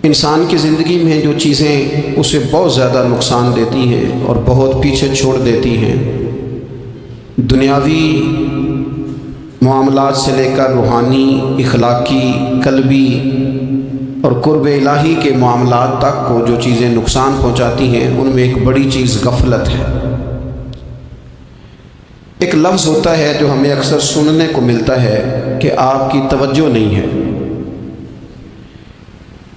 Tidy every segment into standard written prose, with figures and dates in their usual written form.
انسان کی زندگی میں جو چیزیں اسے بہت زیادہ نقصان دیتی ہیں اور بہت پیچھے چھوڑ دیتی ہیں، دنیاوی معاملات سے لے کر روحانی، اخلاقی، قلبی اور قرب الہی کے معاملات تک کو جو چیزیں نقصان پہنچاتی ہیں، ان میں ایک بڑی چیز غفلت ہے۔ ایک لفظ ہوتا ہے جو ہمیں اکثر سننے کو ملتا ہے کہ آپ کی توجہ نہیں ہے۔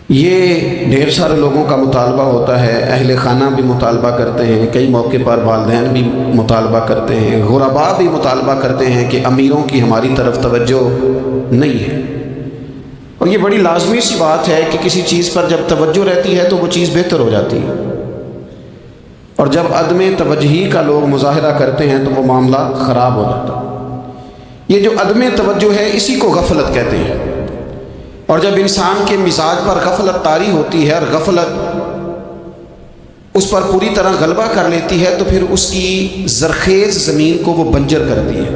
یہ ڈھیر سارے لوگوں کا مطالبہ ہوتا ہے، اہل خانہ بھی مطالبہ کرتے ہیں، کئی موقع پر والدین بھی مطالبہ کرتے ہیں، غرباء بھی مطالبہ کرتے ہیں کہ امیروں کی ہماری طرف توجہ نہیں ہے۔ اور یہ بڑی لازمی سی بات ہے کہ کسی چیز پر جب توجہ رہتی ہے تو وہ چیز بہتر ہو جاتی ہے، اور جب عدم توجہی کا لوگ مظاہرہ کرتے ہیں تو وہ معاملہ خراب ہو جاتا ہے۔ یہ جو عدم توجہ ہے اسی کو غفلت کہتے ہیں، اور جب انسان کے مزاج پر غفلت طاری ہوتی ہے اور غفلت اس پر پوری طرح غلبہ کر لیتی ہے تو پھر اس کی زرخیز زمین کو وہ بنجر کرتی ہے۔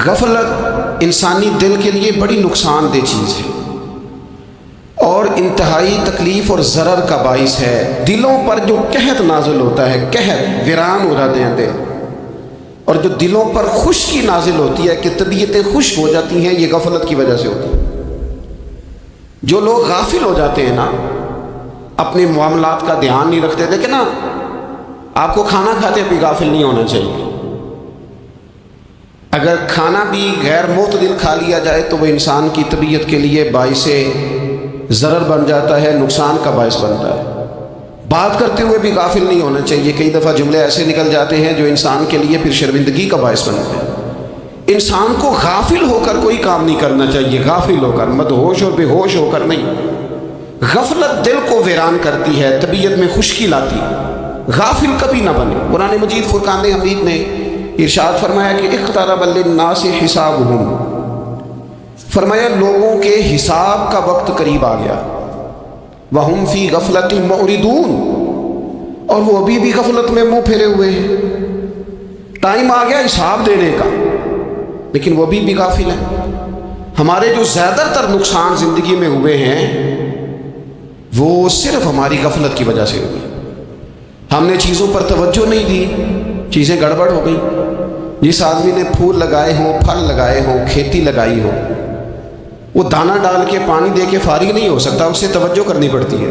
غفلت انسانی دل کے لیے بڑی نقصان دہ چیز ہے اور انتہائی تکلیف اور ضرر کا باعث ہے۔ دلوں پر جو قحط نازل ہوتا ہے، قحط، ویران ہو جاتے ہیں دل، اور جو دلوں پر خشکی نازل ہوتی ہے کہ طبیعتیں خشک ہو جاتی ہیں، یہ غفلت کی وجہ سے ہوتی ہے۔ جو لوگ غافل ہو جاتے ہیں نا، اپنے معاملات کا دھیان نہیں رکھتے، دیکھیں نا، آپ کو کھانا کھاتے بھی غافل نہیں ہونا چاہیے۔ اگر کھانا بھی غیر معتدل کھا لیا جائے تو وہ انسان کی طبیعت کے لیے باعث ضرر بن جاتا ہے، نقصان کا باعث بنتا ہے۔ بات کرتے ہوئے بھی غافل نہیں ہونا چاہیے، کئی دفعہ جملے ایسے نکل جاتے ہیں جو انسان کے لیے پھر شرمندگی کا باعث بنتے ہیں۔ انسان کو غافل ہو کر کوئی کام نہیں کرنا چاہیے، غافل ہو کر، مدہوش اور بے ہوش ہو کر نہیں۔ غفلت دل کو ویران کرتی ہے، طبیعت میں خشکی لاتی ہے۔ غافل کبھی نہ بنے۔ قرآن مجید فرقان حمید نے ارشاد فرمایا کہ اقترب للناس حسابہم، فرمایا لوگوں کے حساب کا وقت قریب آ گیا۔ وَهُمْ فِي غَفْلَةٍ مُعْرِضُونَ، اور وہ ابھی بھی غفلت میں منہ پھیرے ہوئے ہیں۔ ٹائم آ گیا حساب دینے کا، لیکن وہ بھی غافل ہیں۔ ہمارے جو زیادہ تر نقصان زندگی میں ہوئے ہیں وہ صرف ہماری غفلت کی وجہ سے ہوئی۔ ہم نے چیزوں پر توجہ نہیں دی، چیزیں گڑبڑ ہو گئی۔ جس آدمی نے پھول لگائے ہوں، پھل لگائے ہوں، کھیتی لگائی ہو، وہ دانہ ڈال کے پانی دے کے فارغ نہیں ہو سکتا، اسے توجہ کرنی پڑتی ہے۔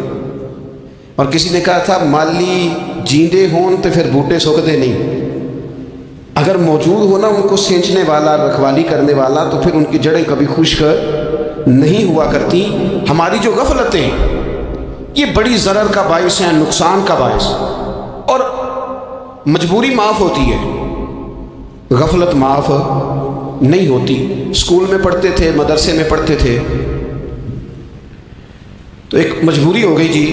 اور کسی نے کہا تھا مالی جیندے ہون تو پھر بوٹے سکتے نہیں، اگر موجود ہونا ان کو سینچنے والا، رکھوالی کرنے والا، تو پھر ان کی جڑیں کبھی خشک نہیں ہوا کرتی۔ ہماری جو غفلتیں یہ بڑی ضرر کا باعث ہیں، نقصان کا باعث، اور مجبوری معاف ہوتی ہے، غفلت معاف نہیں ہوتی۔ اسکول میں پڑھتے تھے، مدرسے میں پڑھتے تھے، تو ایک مجبوری ہو گئی جی،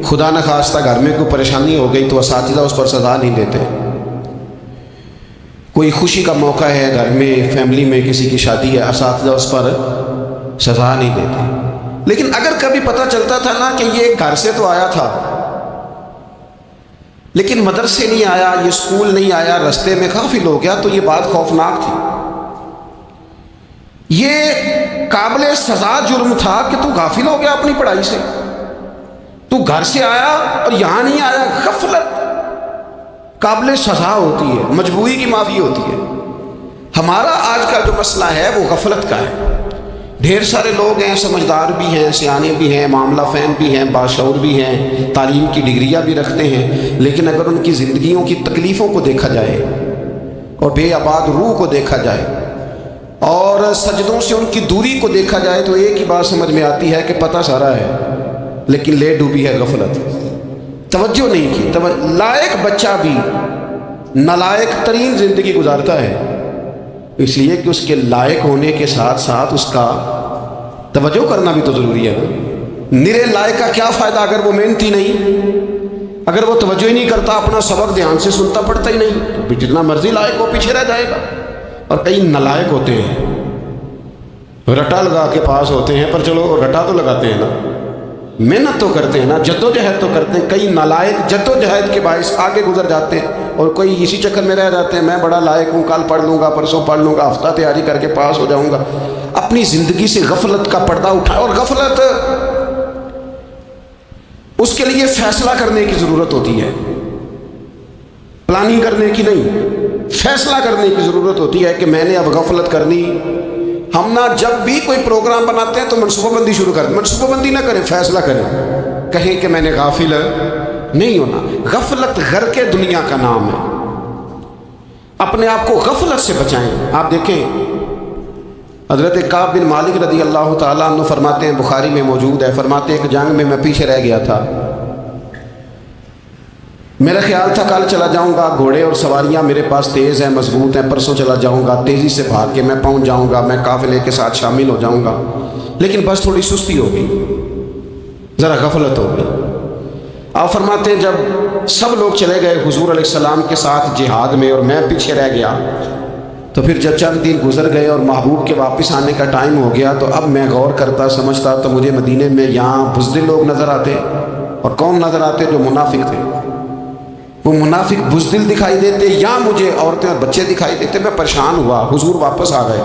خدا نخواستہ گھر میں کوئی پریشانی ہو گئی تو اساتذہ اس پر سزا نہیں دیتے۔ کوئی خوشی کا موقع ہے گھر میں، فیملی میں کسی کی شادی ہے، اساتذہ اس پر سزا نہیں دیتے۔ لیکن اگر کبھی پتہ چلتا تھا نا کہ یہ گھر سے تو آیا تھا لیکن مدرسے نہیں آیا، یہ اسکول نہیں آیا، رستے میں غافل ہو گیا، تو یہ بات خوفناک تھی۔ یہ قابل سزا جرم تھا کہ تو غافل ہو گیا اپنی پڑھائی سے، تو گھر سے آیا اور یہاں نہیں آیا۔ غفلت قابل سزا ہوتی ہے، مجبوری کی معافی ہوتی ہے۔ ہمارا آج کا جو مسئلہ ہے وہ غفلت کا ہے۔ ڈھیر سارے لوگ ہیں، سمجھدار بھی ہیں، سیانے بھی ہیں، معاملہ فہم بھی ہیں، باشعور بھی ہیں، تعلیم کی ڈگریاں بھی رکھتے ہیں، لیکن اگر ان کی زندگیوں کی تکلیفوں کو دیکھا جائے اور بے آباد روح کو دیکھا جائے اور سجدوں سے ان کی دوری کو دیکھا جائے تو ایک ہی بات سمجھ میں آتی ہے کہ پتہ سارا ہے لیکن لے ڈوبی ہے غفلت، توجہ نہیں کی۔ لائق بچہ بھی نالائق ترین زندگی گزارتا ہے، اس لیے کہ اس کے لائق ہونے کے ساتھ ساتھ اس کا توجہ کرنا بھی تو ضروری ہے نا۔ نرے لائق کا کیا فائدہ اگر وہ محنتی نہیں، اگر وہ توجہ ہی نہیں کرتا، اپنا سبق دھیان سے سنتا پڑھتا ہی نہیں، تو جتنا مرضی لائق ہو پیچھے رہ جائے گا۔ اور کئی نالائق ہوتے ہیں، رٹا لگا کے پاس ہوتے ہیں، پر چلو رٹا تو لگاتے ہیں نا، محنت تو کرتے ہیں نا، جدوجہد تو کرتے ہیں۔ کئی نالائق جدوجہد کے باعث آگے گزر جاتے ہیں اور کوئی اسی چکر میں رہ جاتے ہیں، میں بڑا لائق ہوں، کل پڑھ لوں گا، پرسوں پڑھ لوں گا، ہفتہ تیاری کر کے پاس ہو جاؤں گا۔ اپنی زندگی سے غفلت کا پردہ اٹھا، اور غفلت کے لیے فیصلہ کرنے کی ضرورت ہوتی ہے، پلاننگ کرنے کی نہیں، فیصلہ کرنے کی ضرورت ہوتی ہے کہ میں نے اب غفلت کرنی۔ ہم نہ جب بھی کوئی پروگرام بناتے ہیں تو منصوبہ بندی شروع کریں، منصوبہ بندی نہ کریں، فیصلہ کریں، کہیں کہ میں نے غافل نہیں ہونا۔ غفلت غرق دنیا کا نام ہے، اپنے آپ کو غفلت سے بچائیں۔ آپ دیکھیں حضرت کعب بن مالک رضی اللہ تعالیٰ عنہ فرماتے ہیں، بخاری میں موجود ہے، فرماتے ہیں کہ جنگ میں پیچھے رہ گیا تھا، میرا خیال تھا کل چلا جاؤں گا، گھوڑے اور سواریاں میرے پاس تیز ہیں، مضبوط ہیں، پرسوں چلا جاؤں گا، تیزی سے بھاگ کے میں پہنچ جاؤں گا، میں قافلے کے ساتھ شامل ہو جاؤں گا، لیکن بس تھوڑی سستی ہو گئی، ذرا غفلت ہو گئی۔ آپ فرماتے ہیں جب سب لوگ چلے گئے حضور علیہ السلام کے ساتھ جہاد میں اور میں پیچھے رہ گیا، تو پھر جب چند دن گزر گئے اور محبوب کے واپس آنے کا ٹائم ہو گیا تو اب میں غور کرتا سمجھتا تو مجھے مدینے میں یہاں بزدل لوگ نظر آتے، اور کون نظر آتے؟ جو منافق تھے، وہ منافق بزدل دکھائی دیتے، یا مجھے عورتیں اور بچے دکھائی دیتے۔ میں پریشان ہوا، حضور واپس آ گئے،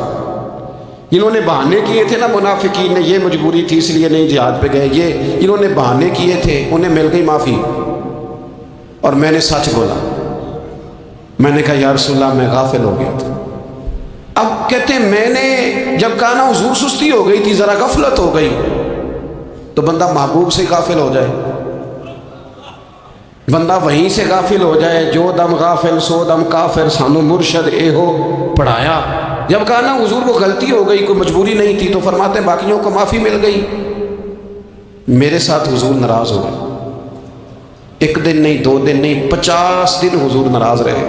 انہوں نے بہانے کیے تھے نا منافقین نے، یہ مجبوری تھی اس لیے نہیں جہاد پہ گئے، یہ انہوں نے بہانے کیے تھے، انہیں مل گئی معافی، اور میں نے سچ بولا، میں نے کہا یا رسول اللہ میں غافل ہو گیا تھا۔ اب کہتے ہیں میں نے جب کہا نا حضور سستی ہو گئی تھی، ذرا غفلت ہو گئی، تو بندہ محبوب سے غافل ہو جائے، بندہ وہیں سے غافل ہو جائے، جو دم غافل سو دم کافر، سانو مرشد اے ہو پڑھایا۔ جب کہا نا حضور وہ غلطی ہو گئی، کوئی مجبوری نہیں تھی، تو فرماتے ہیں باقیوں کو معافی مل گئی، میرے ساتھ حضور ناراض ہو گئے، ایک دن نہیں، 2 دن نہیں، 50 دن حضور ناراض رہے۔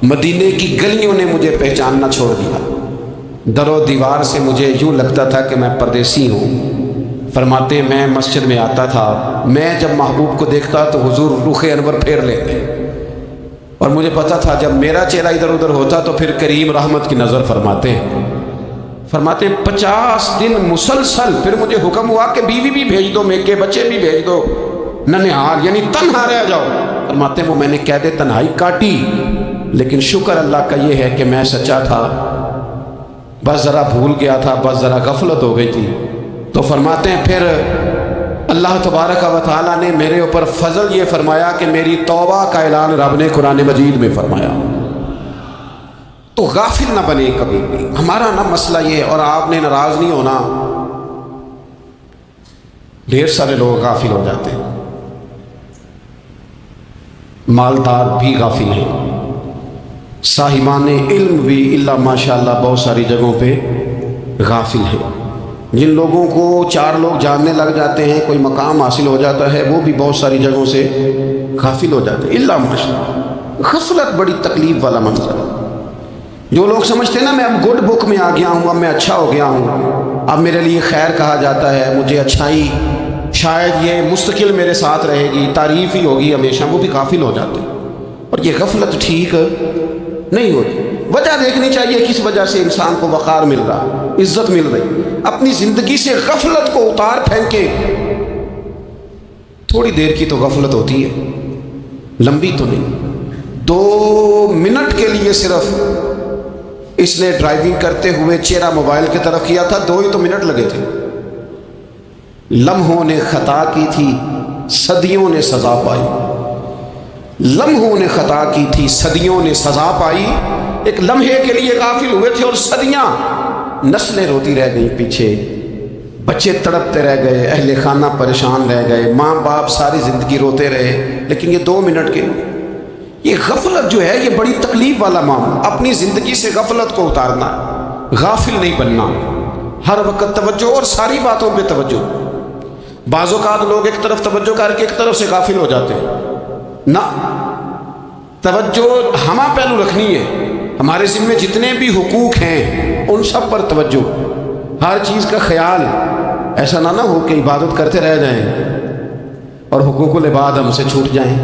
مدینے کی گلیوں نے مجھے پہچاننا چھوڑ دیا، در و دیوار سے مجھے یوں لگتا تھا کہ میں پردیسی ہوں۔ فرماتے ہیں میں مسجد میں آتا تھا، میں جب محبوب کو دیکھتا تو حضور رخ انور پھیر لیتے، اور مجھے پتا تھا جب میرا چہرہ ادھر ادھر ہوتا تو پھر کریم رحمت کی نظر فرماتے ہیں۔ 50 دن مسلسل، پھر مجھے حکم ہوا کہ بیوی بھی بھیج دو، میکے بچے بھی بھیج دو، ننہار یعنی تنہا رہ جاؤ۔ فرماتے ہیں وہ میں نے قید تنہائی کاٹی، لیکن شکر اللہ کا یہ ہے کہ میں سچا تھا، بس ذرا بھول گیا تھا، بس ذرا غفلت ہو گئی تھی۔ تو فرماتے ہیں پھر اللہ تبارک و تعالیٰ نے میرے اوپر فضل یہ فرمایا کہ میری توبہ کا اعلان رب نے قرآن مجید میں فرمایا۔ تو غافل نہ بنے کبھی بھی، ہمارا نہ مسئلہ یہ ہے، اور آپ نے ناراض نہیں ہونا، ڈھیر سارے لوگ غافل ہو جاتے ہیں، مالدار بھی غافل ہیں، صاحبان علم بھی اللہ ماشاءاللہ بہت ساری جگہوں پہ غافل ہیں۔ جن لوگوں کو 4 لوگ جاننے لگ جاتے ہیں، کوئی مقام حاصل ہو جاتا ہے، وہ بھی بہت ساری جگہوں سے غافل ہو جاتے ہیں، اللہ ماشاءاللہ۔ غفلت بڑی تکلیف والا منظر ہے۔ جو لوگ سمجھتے ہیں نا میں اب گڈ بک میں آ گیا ہوں، اب میں اچھا ہو گیا ہوں، اب میرے لیے خیر کہا جاتا ہے، مجھے اچھائی شاید یہ مستقل میرے ساتھ رہے گی، تعریف ہی ہوگی ہمیشہ، وہ بھی غافل ہو جاتے ہیں۔ اور یہ غفلت ٹھیک نہیں ہوتی۔ وجہ دیکھنی چاہیے کس وجہ سے انسان کو وقار مل رہا، عزت مل رہی۔ اپنی زندگی سے غفلت کو اتار پھینکے۔ تھوڑی دیر کی تو غفلت ہوتی ہے، لمبی تو نہیں۔ 2 منٹ کے لیے صرف اس نے ڈرائیونگ کرتے ہوئے چہرہ موبائل کی طرف کیا تھا، 2 ہی تو منٹ لگے تھے۔ لمحوں نے خطا کی تھی، صدیوں نے سزا پائی۔ لمحوں نے خطا کی تھی، صدیوں نے سزا پائی۔ ایک لمحے کے لیے غافل ہوئے تھے اور صدیاں، نسلیں روتی رہ گئیں پیچھے، بچے تڑپتے رہ گئے، اہل خانہ پریشان رہ گئے، ماں باپ ساری زندگی روتے رہے، لیکن یہ 2 منٹ کے۔ یہ غفلت جو ہے یہ بڑی تکلیف والا معاملہ۔ اپنی زندگی سے غفلت کو اتارنا، غافل نہیں بننا، ہر وقت توجہ اور ساری باتوں پہ توجہ۔ بعض اوقات لوگ ایک طرف توجہ کر کے ایک طرف سے غافل ہو جاتے ہیں، نہ، توجہ ہمہ پہلو رکھنی ہے۔ ہمارے ذمہ جتنے بھی حقوق ہیں ان سب پر توجہ، ہر چیز کا خیال، ایسا نہ ہو کہ عبادت کرتے رہ جائیں اور حقوق العباد ہم سے چھوٹ جائیں،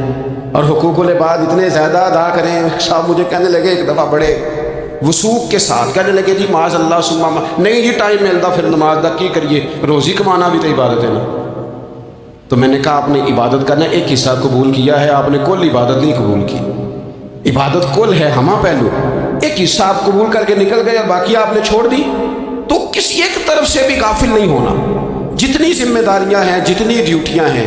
اور حقوق العباد اتنے زیادہ ادا کریں۔ صاحب مجھے کہنے لگے ایک دفعہ بڑے وثوق کے ساتھ کہنے لگے جی معاذ اللہ سما نہیں جی ٹائم ملتا پھر نماز دا کی کریے، روزی کمانا بھی تو عبادت ہے نا۔ تو میں نے کہا آپ نے عبادت کرنا ایک حصہ قبول کیا ہے، آپ نے کل عبادت نہیں قبول کی۔ عبادت کل ہے، ہمہ پہلو، ایک حصہ آپ قبول کر کے نکل گئے اور باقی آپ نے چھوڑ دی، تو کسی ایک طرف سے بھی غافل نہیں ہونا۔ جتنی ذمہ داریاں ہیں، جتنی ڈیوٹیاں ہیں،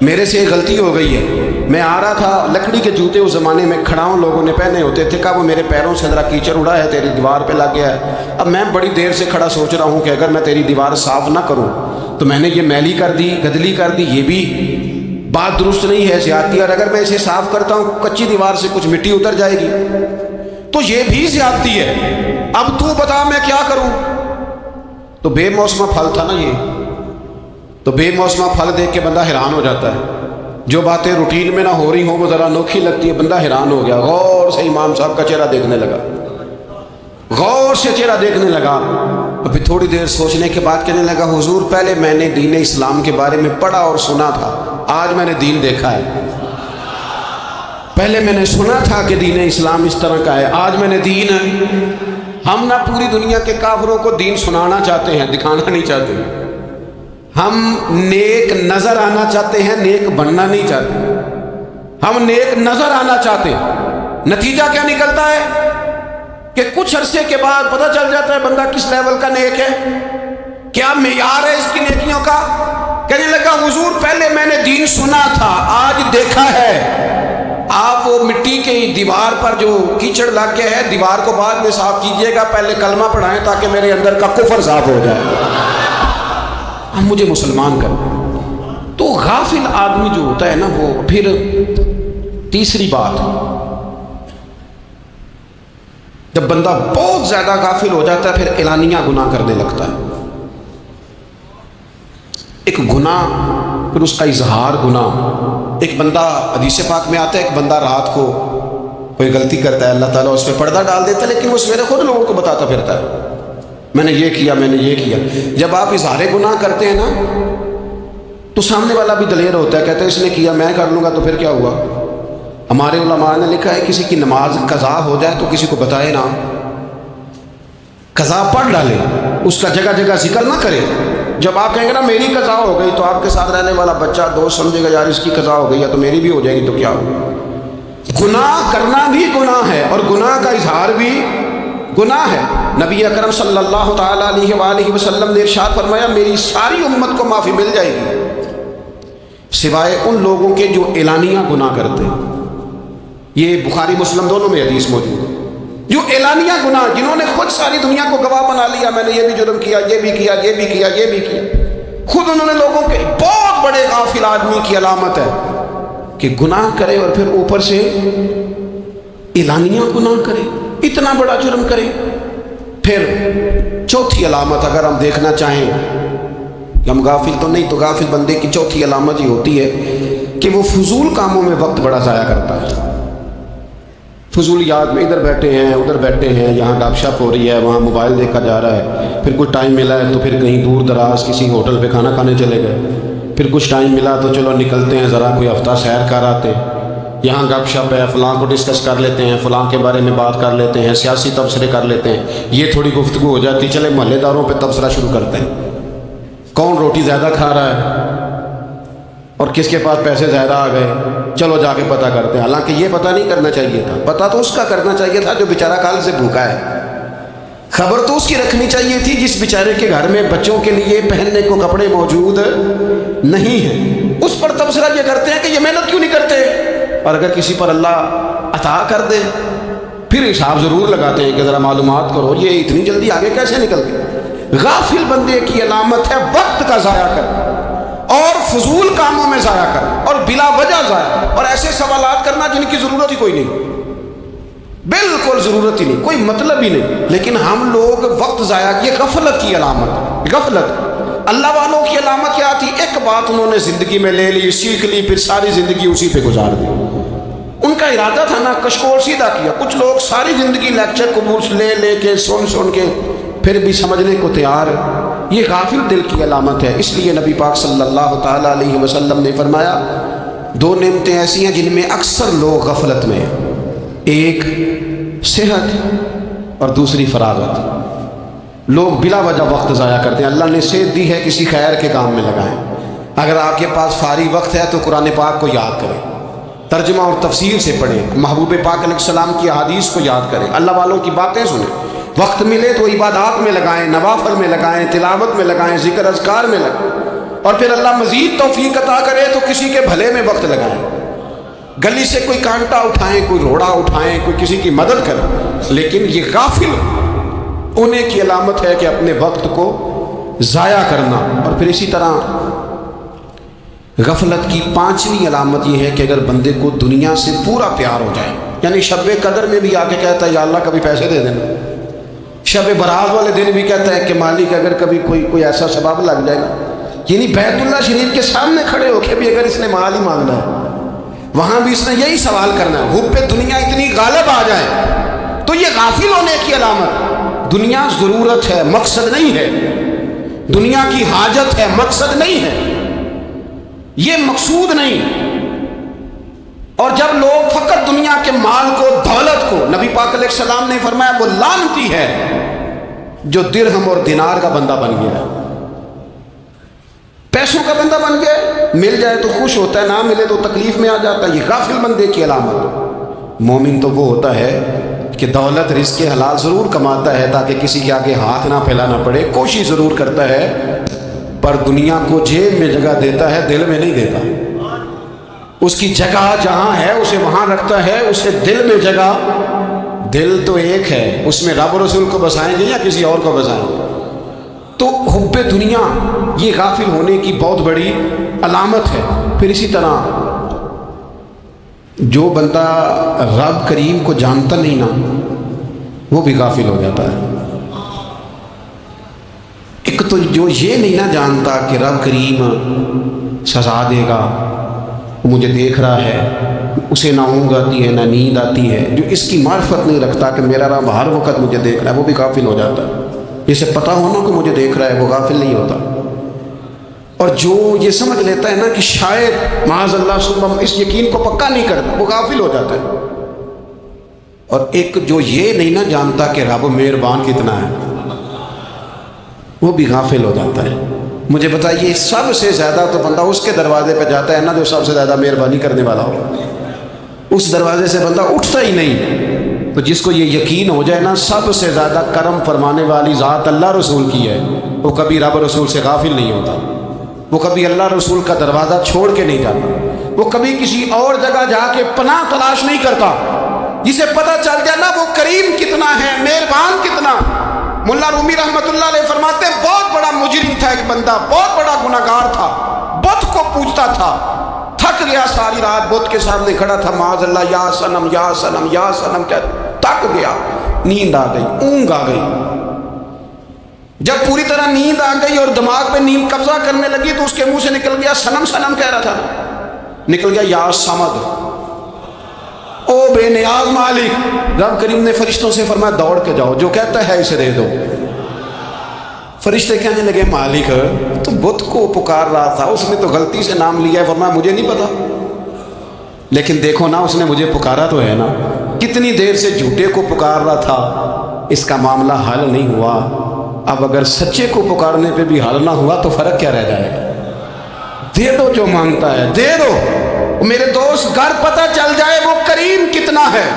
میرے سے ایک غلطی ہو گئی ہے، میں آ رہا تھا، لکڑی کے جوتے اس زمانے میں کھڑاؤں لوگوں نے پہنے ہوتے تھے، کہا وہ میرے پیروں سے ذرا کیچڑ اڑا ہے، تیری دیوار پہ لگ گیا ہے۔ اب میں بڑی دیر سے کھڑا سوچ رہا ہوں کہ اگر میں تیری دیوار صاف نہ کروں تو میں نے یہ میلی کر دی، گدلی کر دی، یہ بھی بات درست نہیں ہے، زیادتی، اور اگر میں اسے صاف کرتا ہوں کچی دیوار سے کچھ مٹی اتر جائے گی تو یہ بھی زیادتی ہے، اب تو بتا میں کیا کروں؟ تو بے موسمہ پھل تھا نا یہ، تو بے موسمہ پھل دیکھ کے بندہ حیران ہو جاتا ہے، جو باتیں روٹین میں نہ ہو رہی ہوں وہ ذرا انوکھی لگتی ہے، بندہ حیران ہو گیا، غور سے امام صاحب کا چہرہ دیکھنے لگا، غور سے چہرہ دیکھنے لگا، اور پھر تھوڑی دیر سوچنے کے بعد کہنے لگا حضور پہلے میں نے دین اسلام کے بارے میں پڑھا اور سنا تھا، آج میں نے دین دیکھا ہے، پہلے میں نے سنا تھا کہ دین اسلام اس طرح کا ہے، آج میں نے دین ہے۔ ہم نہ پوری دنیا کے کافروں کو دین سنانا چاہتے ہیں، دکھانا نہیں چاہتے، ہم نیک نظر آنا چاہتے ہیں، نیک بننا نہیں چاہتے، ہم نیک نظر آنا چاہتے ہیں، نتیجہ کیا نکلتا ہے کہ کچھ عرصے کے بعد پتہ چل جاتا ہے بندہ کس لیول کا نیک ہے، کیا معیار ہے اس کی نیکیوں کا۔ کہنے لگا حضور پہلے میں نے دین سنا تھا، آج دیکھا ہے، آپ وہ مٹی کی دیوار پر جو کیچڑ لگ گیا ہے دیوار کو بعد میں صاف کیجئے گا، پہلے کلمہ پڑھائیں تاکہ میرے اندر کا کفر صاف ہو جائے، اب مجھے مسلمان کر۔ تو غافل آدمی جو ہوتا ہے نا وہ پھر تیسری بات، جب بندہ بہت زیادہ غافل ہو جاتا ہے پھر اعلانیہ گناہ کرنے لگتا ہے، ایک گناہ پھر اس کا اظہار گناہ۔ ایک بندہ حدیث پاک میں آتا ہے، ایک بندہ رات کو کوئی غلطی کرتا ہے، اللہ تعالیٰ اس پہ پردہ ڈال دیتا ہے، لیکن وہ سویرے خود لوگوں کو بتاتا پھرتا ہے میں نے یہ کیا، میں نے یہ کیا۔ جب آپ اظہار گناہ کرتے ہیں نا تو سامنے والا بھی دلیر ہوتا ہے، کہتا ہے اس نے کیا میں کر لوں گا تو پھر کیا ہوا۔ ہمارے علماء نے لکھا ہے کسی کی نماز قضا ہو جائے تو کسی کو بتائے نہ، قضا پڑھ ڈالے، اس کا جگہ جگہ ذکر نہ کرے۔ جب آپ کہیں گے نا میری قضا ہو گئی تو آپ کے ساتھ رہنے والا بچہ دوست سمجھے گا یار اس کی قضا ہو گئی ہے تو میری بھی ہو جائے گی تو کیا ہوگا۔ گناہ کرنا بھی گناہ ہے اور گناہ کا اظہار بھی گناہ ہے۔ نبی اکرم صلی اللہ تعالیٰ علیہ وآلہ وسلم نے ارشاد فرمایا میری ساری امت کو معافی مل جائے گی سوائے ان لوگوں کے جو اعلانیہ گناہ کرتے ہیں۔ یہ بخاری مسلم دونوں میں حدیث موجود ہے، جو اعلانیہ گناہ، جنہوں نے خود ساری دنیا کو گواہ بنا لیا میں نے یہ بھی جرم کیا، یہ بھی کیا، یہ بھی کیا، یہ بھی کیا، خود انہوں نے لوگوں کے، بہت بڑے غافل آدمی کی علامت ہے کہ گناہ کرے اور پھر اوپر سے اعلانیہ گناہ کرے، اتنا بڑا جرم کرے۔ پھر چوتھی علامت اگر ہم دیکھنا چاہیں کہ ہم غافل تو نہیں، تو غافل بندے کی چوتھی علامت یہ ہوتی ہے کہ وہ فضول کاموں میں وقت بڑا ضائع کرتا ہے۔ فضولیات میں ادھر بیٹھے ہیں ادھر بیٹھے ہیں، یہاں گپ شپ ہو رہی ہے، وہاں موبائل دیکھا جا رہا ہے، پھر کچھ ٹائم ملا ہے تو پھر کہیں دور دراز کسی ہوٹل پہ کھانا کھانے چلے گئے، پھر کچھ ٹائم ملا تو چلو نکلتے ہیں ذرا کوئی ہفتہ سیر کر آتے، یہاں گپ شپ ہے، فلاں کو ڈسکس کر لیتے ہیں، فلاں کے بارے میں بات کر لیتے ہیں، سیاسی تبصرے کر لیتے ہیں، یہ تھوڑی گفتگو ہو جاتی، چلے محلے داروں پہ تبصرہ شروع کرتے ہیں، کون روٹی زیادہ کھا رہا ہے اور کس کے پاس پیسے زیادہ آ گئے، چلو جا کے پتہ کرتے ہیں۔ حالانکہ یہ پتہ نہیں کرنا چاہیے تھا، پتہ تو اس کا کرنا چاہیے تھا جو بیچارہ کل سے بھوکا ہے، خبر تو اس کی رکھنی چاہیے تھی جس بیچارے کے گھر میں بچوں کے لیے پہننے کو کپڑے موجود نہیں ہیں، اس پر تبصرہ یہ کرتے ہیں کہ یہ محنت کیوں نہیں کرتے، اور اگر کسی پر اللہ عطا کر دے پھر حساب ضرور لگاتے ہیں کہ ذرا معلومات کرو یہ اتنی جلدی آگے کیسے نکل گئے۔ غافل بندے کی علامت ہے وقت کا ضائع کرنا اور فضول کاموں میں ضائع کرنا اور بلا وجہ ضائع، اور ایسے سوالات کرنا جن کی ضرورت ہی کوئی نہیں، بالکل ضرورت ہی نہیں، کوئی مطلب ہی نہیں، لیکن ہم لوگ وقت ضائع، یہ غفلت کی علامت، غفلت۔ اللہ والوں کی علامت کیا تھی؟ ایک بات انہوں نے زندگی میں لے لی، سیکھ لی، پھر ساری زندگی اسی پہ گزار دی۔ ان کا ارادہ تھا نا کشکول سیدھا کیا۔ کچھ لوگ ساری زندگی لیکچر قبول لے لے کے سن کے پھر بھی سمجھنے کو تیار، یہ غافل دل کی علامت ہے۔ اس لیے نبی پاک صلی اللہ تعالیٰ علیہ وسلم نے فرمایا دو نعمتیں ایسی ہیں جن میں اکثر لوگ غفلت میں ہیں، ایک صحت اور دوسری فراغت۔ لوگ بلا وجہ وقت ضائع کرتے ہیں۔ اللہ نے صحت دی ہے، کسی خیر کے کام میں لگائیں۔ اگر آپ کے پاس فارغ وقت ہے تو قرآن پاک کو یاد کریں، ترجمہ اور تفسیر سے پڑھیں، محبوب پاک علیہ السلام کی احادیث کو یاد کریں، اللہ والوں کی باتیں سنیں۔ وقت ملے تو عبادات میں لگائیں، نوافل میں لگائیں، تلاوت میں لگائیں، ذکر اذکار میں لگائیں، اور پھر اللہ مزید توفیق عطا کرے تو کسی کے بھلے میں وقت لگائیں، گلی سے کوئی کانٹا اٹھائیں، کوئی روڑا اٹھائیں، کوئی کسی کی مدد کریں۔ لیکن یہ غافل ہونے کی علامت ہے کہ اپنے وقت کو ضائع کرنا۔ اور پھر اسی طرح غفلت کی پانچویں علامت یہ ہے کہ اگر بندے کو دنیا سے پورا پیار ہو جائے، یعنی شب قدر میں بھی آ کے کہتا ہے یا اللہ کبھی پیسے دے دینا، شب برات والے دن بھی کہتا ہے کہ مالک اگر کبھی کوئی ایسا سبب لگ جائے نا، یعنی بیت اللہ شریف کے سامنے کھڑے ہو کے بھی اگر اس نے مال ہی مانگنا ہے، وہاں بھی اس نے یہی سوال کرنا ہے، حب پہ دنیا اتنی غالب آ جائے تو یہ غافل ہونے کی علامت۔ دنیا ضرورت ہے، مقصد نہیں ہے، دنیا کی حاجت ہے، مقصد نہیں ہے، یہ مقصود نہیں۔ اور جب لوگ فقط دنیا کے مال کو، دولت کو، نبی پاک علیہ السلام نے فرمایا وہ لعنتی ہے جو درہم اور دینار کا بندہ بن گیا ہے، پیسوں کا بندہ بن گیا، مل جائے تو خوش ہوتا ہے، نہ ملے تو تکلیف میں آ جاتا ہے۔ یہ غافل بندے کی علامت۔ مومن تو وہ ہوتا ہے کہ دولت رزق حلال ضرور کماتا ہے تاکہ کسی کے آگے ہاتھ نہ پھیلانا پڑے، کوشش ضرور کرتا ہے، پر دنیا کو جیب میں جگہ دیتا ہے، دل میں نہیں دیتا۔ اس کی جگہ جہاں ہے اسے وہاں رکھتا ہے، اسے دل میں جگہ، دل تو ایک ہے، اس میں رب رسول کو بسائیں گے یا کسی اور کو بسائیں گے؟ تو حب دنیا یہ غافل ہونے کی بہت بڑی علامت ہے۔ پھر اسی طرح جو بندہ رب کریم کو جانتا نہیں نا، وہ بھی غافل ہو جاتا ہے۔ ایک تو جو یہ نہیں نہ جانتا کہ رب کریم سزا دے گا، مجھے دیکھ رہا ہے، اسے نہ اونگ آتی ہے نہ نیند آتی ہے، جو اس کی معرفت نہیں رکھتا کہ میرا رب ہر وقت مجھے دیکھ رہا ہے، وہ بھی غافل ہو جاتا ہے۔ جسے پتہ ہونا کہ مجھے دیکھ رہا ہے وہ غافل نہیں ہوتا۔ اور جو یہ سمجھ لیتا ہے نا کہ شاید معاذ اللہ ثم اس یقین کو پکا نہیں کرتا، وہ غافل ہو جاتا ہے۔ اور ایک جو یہ نہیں نہ جانتا کہ رب مہربان کتنا ہے، وہ بھی غافل ہو جاتا ہے۔ مجھے بتائیے سب سے زیادہ تو بندہ اس کے دروازے پہ جاتا ہے نا جو سب سے زیادہ مہربانی کرنے والا ہو، اس دروازے سے بندہ اٹھتا ہی نہیں۔ تو جس کو یہ یقین ہو جائے نا سب سے زیادہ کرم فرمانے والی ذات اللہ رسول کی ہے، وہ کبھی رب رسول سے غافل نہیں ہوتا، وہ کبھی اللہ رسول کا دروازہ چھوڑ کے نہیں جاتا، وہ کبھی کسی اور جگہ جا کے پناہ تلاش نہیں کرتا۔ جسے پتہ چل جائے نا وہ کریم کتنا ہے، مہربان کتنا۔ ملا رومی رحمت اللہ علیہ فرماتے ہیں بہت بڑا مجرم تھا ایک بندہ، بہت بڑا گناہگار تھا، بت کو پوجتا تھا، تھک گیا، ساری رات بت کے سامنے کھڑا تھا، معاذ اللہ یا صنم یا صنم یا صنم کہتا، تھک گیا، نیند آ گئی، اونگ آ گئی۔ جب پوری طرح نیند آ گئی اور دماغ پہ نیند قبضہ کرنے لگی تو اس کے منہ سے نکل گیا، صنم صنم کہہ رہا تھا، نکل گیا یا صمد، او بے نیاز مالک۔ رب کریم نے فرشتوں سے فرمایا دوڑ کے جاؤ، جو کہتا ہے اسے دے دو۔ فرشتے کہنے لگے مالک تو بت کو پکار رہا تھا، اس نے تو غلطی سے نام لیا ہے، فرمایا مجھے نہیں پتا، لیکن دیکھو نا اس نے مجھے پکارا تو ہے نا، کتنی دیر سے جھوٹے کو پکار رہا تھا، اس کا معاملہ حل نہیں ہوا، اب اگر سچے کو پکارنے پہ بھی حل نہ ہوا تو فرق کیا رہ جائے گا؟ دے دو جو مانگتا ہے، دے دو۔ میرے دوست گھر پتہ چل جائے وہ کریم کتنا ہے،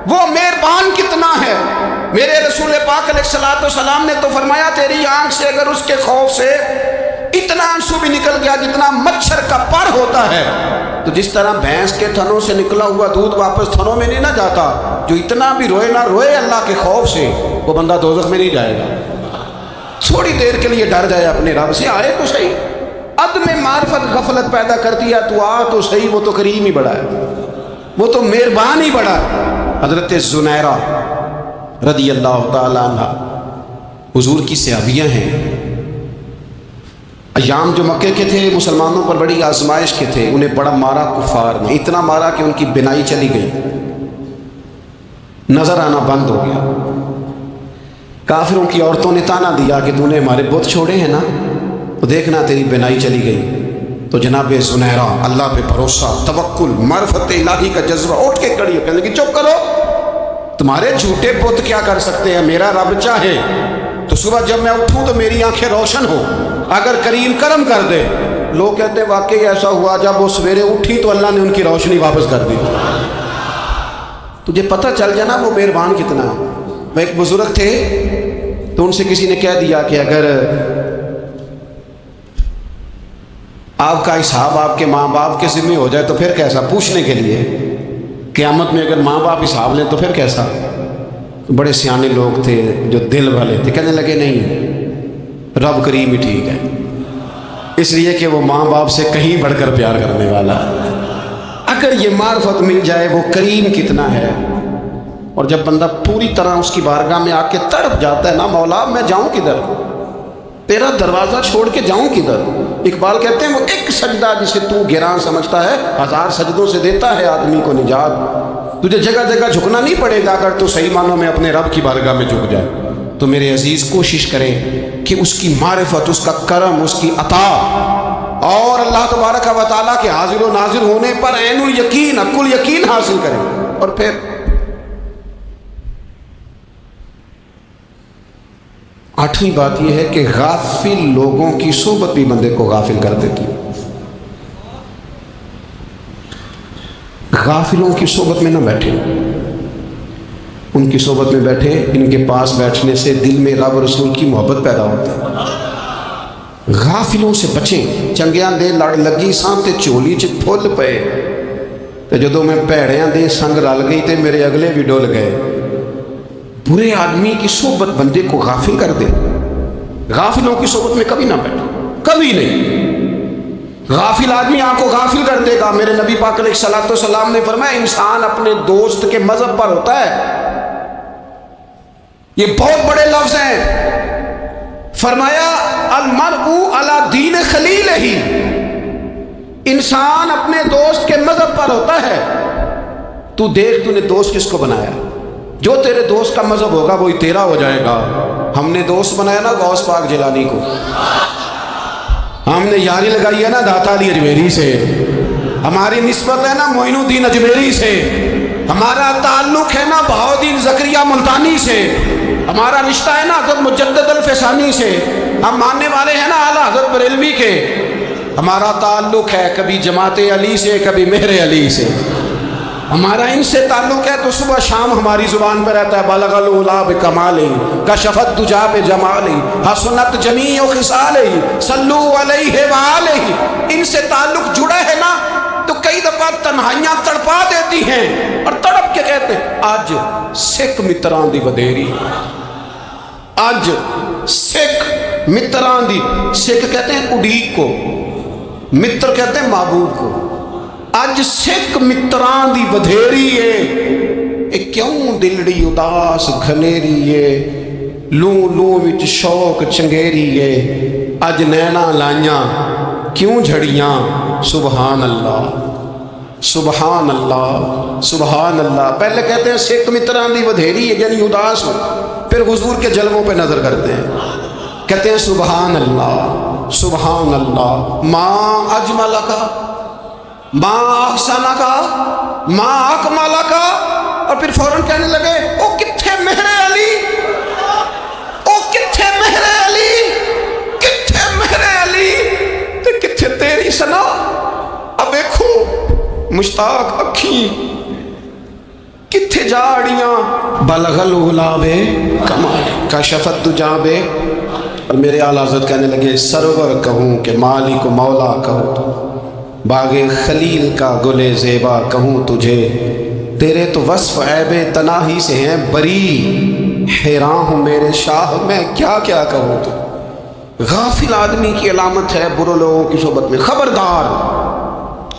وہ مہربان کتنا ہے۔ میرے رسول پاک علیہ السلام نے تو فرمایا تیری آنکھ سے اگر اس کے خوف سے اتنا آنسو بھی نکل گیا جتنا مچھر کا پر ہوتا ہے، تو جس طرح بھینس کے تھنوں سے نکلا ہوا دودھ واپس تھنوں میں نہیں نہ جاتا، جو اتنا بھی روئے نہ روئے اللہ کے خوف سے، وہ بندہ دوزخ میں نہیں جائے گا۔ تھوڑی دیر کے لیے ڈر جائے اپنے رب سے، آئے تو صحیح۔ عدم معرفت غفلت پیدا کرتی ہے، تو آ تو صحیح، وہ تو کریم ہی بڑا ہے، وہ تو مہربان ہی بڑا ہے۔ حضرت زنیرہ رضی اللہ تعالی عنہ حضور کی صحابیاں ہیں، ایام جو مکے کے تھے مسلمانوں پر بڑی آزمائش کے تھے، انہیں بڑا مارا کفار نے، اتنا مارا کہ ان کی بینائی چلی گئی، نظر آنا بند ہو گیا۔ کافروں کی عورتوں نے تانا دیا کہ تو نے ہمارے بت چھوڑے ہیں نا، تو دیکھنا تیری بینائی چلی گئی۔ تو جناب زنیرہ اللہ پہ بھروسہ، توکل، معرفت الہی کا جذبہ، اٹھ کے کھڑی ہو کہنے لگی چپ کرو، تمہارے جھوٹے بت کیا کر سکتے ہیں، میرا رب چاہے تو صبح جب میں اٹھوں تو میری آنکھیں روشن ہو، اگر کریم کرم کر دے۔ لوگ کہتے ہیں واقعی ایسا ہوا، جب وہ سویرے اٹھی تو اللہ نے ان کی روشنی واپس کر دی۔ تجھے پتہ چل جائے نا وہ مہربان کتنا ہے، وہ ایک بزرگ تھے تو ان سے کسی نے کہہ دیا کہ اگر آپ کا حساب آپ کے ماں باپ کے ذمہ ہو جائے تو پھر کیسا، پوچھنے کے لیے قیامت میں اگر ماں باپ حساب لیں تو پھر کیسا. بڑے سیانے لوگ تھے جو دل والے تھے، کہنے لگے نہیں، رب کریم ہی ٹھیک ہے، اس لیے کہ وہ ماں باپ سے کہیں بڑھ کر پیار کرنے والا ہے. اگر یہ معرفت مل جائے وہ کریم کتنا ہے. اور جب بندہ پوری طرح اس کی بارگاہ میں آ کے تڑپ جاتا ہے نا، مولا میں جاؤں کدھر، تیرا دروازہ چھوڑ کے جاؤں کدھر. اقبال کہتے ہیں وہ ایک سجدہ جسے تو گراں سمجھتا ہے 1000 سجدوں سے دیتا ہے آدمی کو نجات. تجھے جگہ جگہ جھکنا نہیں پڑے گا اگر تو صحیح معنوں میں اپنے رب کی بارگاہ میں جھک جائے. تو میرے عزیز کوشش کریں کہ اس کی معرفت، اس کا کرم، اس کی عطا اور اللہ تبارک و تعالیٰ کے حاضر و ناظر ہونے پر عین الیقین، حق الیقین حاصل کریں. اور پھر آٹھویں بات یہ ہے کہ غافل لوگوں کی صحبت بھی بندے کو غافل کر دیتی ہے. غافلوں کی صحبت میں نہ بیٹھیں، ان کی صحبت میں بیٹھیں، ان کے پاس بیٹھنے سے دل میں رب رسول کی محبت پیدا ہوتی ہے. غافلوں سے بچیں. چنگیاں دے لڑ لگی سان تے چولی چ پھل پے تے جدوں میں پیڑیاں دے سنگ رل گئی تے میرے اگلے بھی ڈول گئے. برے آدمی کی صحبت بندے کو غافل کر دے. غافلوں کی صحبت میں کبھی نہ بیٹھو، کبھی نہیں. غافل آدمی آپ کو غافل کر دے گا. میرے نبی پاک علیہ الصلوۃ والسلام نے فرمایا انسان اپنے دوست کے مذہب پر ہوتا ہے. یہ بہت بڑے لفظ ہیں. فرمایا المرء علی دین خلیلہ، انسان اپنے دوست کے مذہب پر ہوتا ہے. تو دیکھ تو نے دوست کس کو بنایا، جو تیرے دوست کا مذہب ہوگا وہی تیرا ہو جائے گا. ہم نے دوست بنایا نا غوث پاک جیلانی کو، ہم نے یاری لگائی ہے نا داتا علی اجمیری سے، ہماری نسبت ہے نا معین الدین اجمیری سے، ہمارا تعلق ہے نا بہاؤالدین زکریا ملتانی سے، ہمارا رشتہ ہے نا حضرت مجدد الفسانی سے، ہم ماننے والے ہیں نا اعلیٰ حضرت بریلوی کے. ہمارا تعلق ہے کبھی جماعت علی سے، کبھی مہر علی سے. ہمارا ان سے تعلق ہے تو صبح شام ہماری زبان پہ رہتا ہے بلغ العلا بکمالہ، کشفت الدجی بجمالہ، حسنت جمیع خصالہ، صلو علیہ وآلہ. ان سے تعلق جڑا ہے نا تو کئی دفعہ تنہائیاں تڑپا دیتی ہیں اور تڑپ کے کہتے ہیں آج سکھ متران دی ودیری، آج سکھ متران دی. سکھ کہتے ہیں اڈیق کو، متر کہتے ہیں محبوب کو. اج سکھ متران دی ودھیری ہے، اے کیوں دلڑی اداس گھنیری ہے، لوں لوں وچ شوق چنگیری ہے، اج نینا لائیاں کیوں جھڑیاں. سبحان اللہ سبحان اللہ سبحان اللہ. پہلے کہتے ہیں سکھ متران دی ودھیری ہے یعنی اداس ہو، پھر حضور کے جلووں پہ نظر کرتے ہیں، کہتے ہیں سبحان اللہ سبحان اللہ. ماں اجمل کا، ماں احسانہ کا، ماں اکمالہ کا. اور پھر فوراً کہنے لگے او کتھے مہر علی، او کتھے مہر علی، کتھے مہر علی تے کتھے تیری سنا. اب دیکھو مشتاق اکھیں کتھے جاڑیاں بلغ العلا بکمالہ، کشفت الدجی. اور میرے اعلیٰ حضرت کہنے لگے سرور کہوں کہ مالک و مولا کہوں تو، باغ خلیل کا گلے زیبا کہوں تجھے، تیرے تو وصف عیب تناہی سے ہیں بری، حیران ہوں میرے شاہ میں کیا کیا کہوں تو. غافل آدمی کی علامت ہے برے لوگوں کی صحبت میں. خبردار